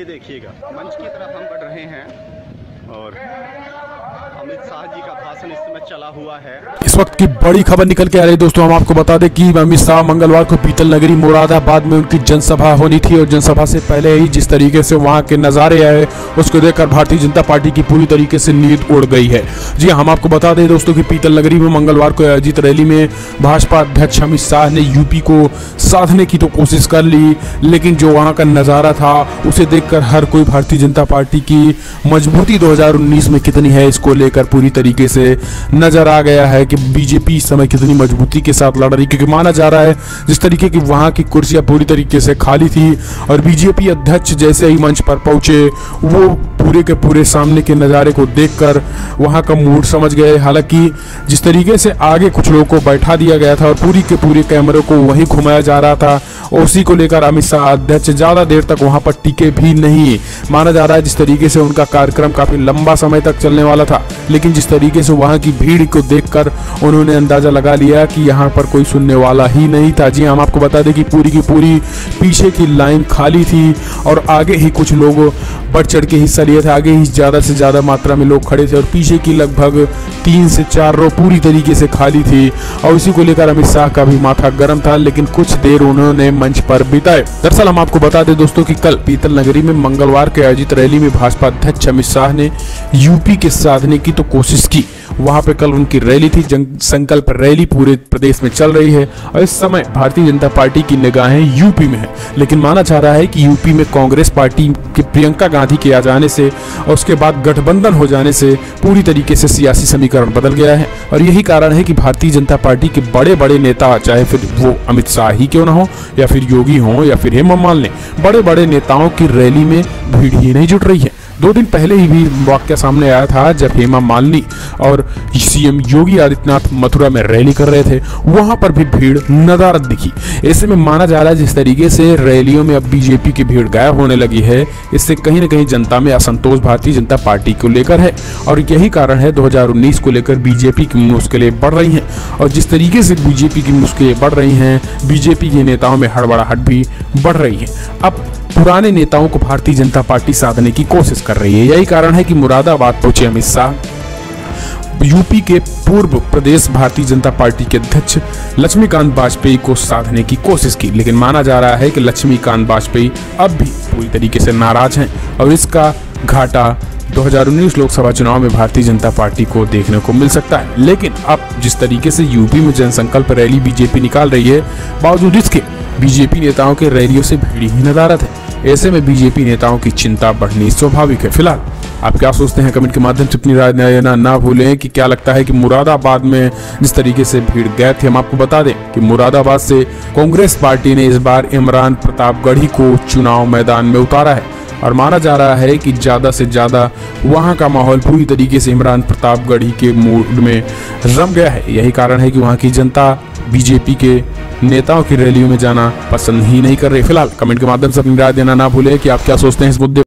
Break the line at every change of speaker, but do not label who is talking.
देखिएगा, मंच की तरफ हम बढ़ रहे हैं और अमित शाह जी का भाषण इस समय चला हुआ है।
इस वक्त की बड़ी खबर निकल के आ रही है दोस्तों। हम आपको बता दें कि अमित शाह मंगलवार को पीतल नगरी मुरादाबाद में उनकी जनसभा होनी थी और जनसभा से पहले ही जिस तरीके से वहां के नज़ारे आए उसको देखकर भारतीय जनता पार्टी की पूरी तरीके से नींद उड़ गई है। जी हम आपको बता दें दोस्तों कि पीतल नगरी में मंगलवार को आयोजित रैली में भाजपा अध्यक्ष अमित शाह ने यूपी को साधने की तो कोशिश कर ली, लेकिन जो वहां का नज़ारा था उसे देखकर हर कोई भारतीय जनता पार्टी की मजबूती 2019 में कितनी है इसको लेकर पूरी तरीके से नजर आ गया है कि बीजेपी इस समय कितनी मजबूती के साथ लड़ रही, क्योंकि माना जा रहा है जिस तरीके की वहां की कुर्सियां पूरी तरीके से खाली थी और बीजेपी अध्यक्ष जैसे ही मंच पर पहुंचे वो पूरे के पूरे सामने के नज़ारे को देखकर वहां का मूड समझ गए। हालांकि जिस तरीके से आगे कुछ लोगों को बैठा दिया गया था और पूरी के पूरे कैमरे को वहीं घुमाया जा रहा था, उसी को लेकर अमित शाह अध्यक्ष ज्यादा देर तक वहां पर टिके भी नहीं। माना जा रहा है जिस तरीके से उनका कार्यक्रम काफी लंबा समय तक चलने वाला था, लेकिन जिस तरीके से वहां की भीड़ को देखकर उन्होंने अंदाजा लगा लिया कि यहाँ पर कोई सुनने वाला ही नहीं था। जी हम आपको बता दें कि पूरी की पूरी पीछे की लाइन खाली थी और आगे ही कुछ लोग बढ़ चढ़ के हिस्सा लिए थे। आगे ही ज्यादा से ज्यादा मात्रा में लोग खड़े थे और पीछे की लगभग 3 से 4 रो पूरी तरीके से खाली थी और इसी को लेकर अमित शाह का भी माथा गर्म था, लेकिन कुछ देर उन्होंने मंच पर बिताए। दरअसल हम आपको बता दें दोस्तों कि कल पीतल नगरी में मंगलवार के आयोजित रैली में भाजपा अध्यक्ष अमित शाह ने यूपी के साधने की तो कोशिश की। वहां पे कल उनकी रैली थी, संकल्प रैली पूरे प्रदेश में चल रही है और इस समय भारतीय जनता पार्टी की निगाहें यूपी में है, लेकिन माना जा रहा है कि यूपी में कांग्रेस पार्टी के प्रियंका गांधी के आ जाने से और उसके बाद गठबंधन हो जाने से पूरी तरीके से सियासी समीकरण बदल गया है और यही कारण है कि भारतीय जनता पार्टी के बड़े बड़े नेता, चाहे फिर वो अमित शाह ही क्यों ना हो या फिर योगी हो या फिर हेमा मालिनी, बड़े बड़े नेताओं की रैली में भीड़ ही नहीं जुट रही है। 2 दिन पहले ही भी वाकया सामने आया था जब हेमा मालिनी और सीएम योगी आदित्यनाथ मथुरा में रैली कर रहे थे, वहां पर भी भीड़ नदारद दिखी। ऐसे में माना जा रहा है जिस तरीके से रैलियों में अब बीजेपी की भीड़ गायब होने लगी है, इससे कहीं ना कहीं जनता में असंतोष भारतीय जनता पार्टी को लेकर है और यही कारण है 2019 को लेकर बीजेपी की मुश्किलें बढ़ रही हैं और जिस तरीके से बीजेपी की मुश्किलें बढ़ रही हैं, बीजेपी के नेताओं में हड़बड़ाहट भी बढ़ रही है। अब पुराने नेताओं को भारतीय जनता पार्टी साधने की कोशिश कर रही है। यही कारण है कि मुरादाबाद पहुंचे अमित शाह यूपी के पूर्व प्रदेश भारतीय जनता पार्टी के अध्यक्ष लक्ष्मीकांत वाजपेयी को साधने की कोशिश की, लेकिन माना जा रहा है कि लक्ष्मीकांत वाजपेयी अब भी पूरी तरीके से नाराज हैं और इसका घाटा 2019 लोकसभा चुनाव में भारतीय जनता पार्टी को देखने को मिल सकता है। लेकिन अब जिस तरीके से यूपी में जनसंकल्प रैली बीजेपी निकाल रही है, बावजूद इसके बीजेपी नेताओं के रैलियों से भीड़ ही नदारद है। ऐसे में बीजेपी नेताओं की चिंता बढ़नी स्वाभाविक है। फिलहाल आप क्या सोचते हैं कमेंट के माध्यम से अपनी राय देना ना भूलें कि क्या लगता है कि मुरादाबाद में जिस तरीके से भीड़ गए थे। हम आपको बता दें कि मुरादाबाद से कांग्रेस पार्टी ने इस बार इमरान प्रतापगढ़ी को चुनाव मैदान में उतारा है और माना जा रहा है कि ज्यादा से ज्यादा वहां का माहौल पूरी तरीके से इमरान प्रतापगढ़ी के मूड में रम गया है। यही कारण है कि वहां की जनता बीजेपी के नेताओं की रैलियों में जाना पसंद ही नहीं कर रही। फिलहाल कमेंट के माध्यम से अपनी राय देना ना भूलें कि आप क्या सोचते हैं इस मुद्दे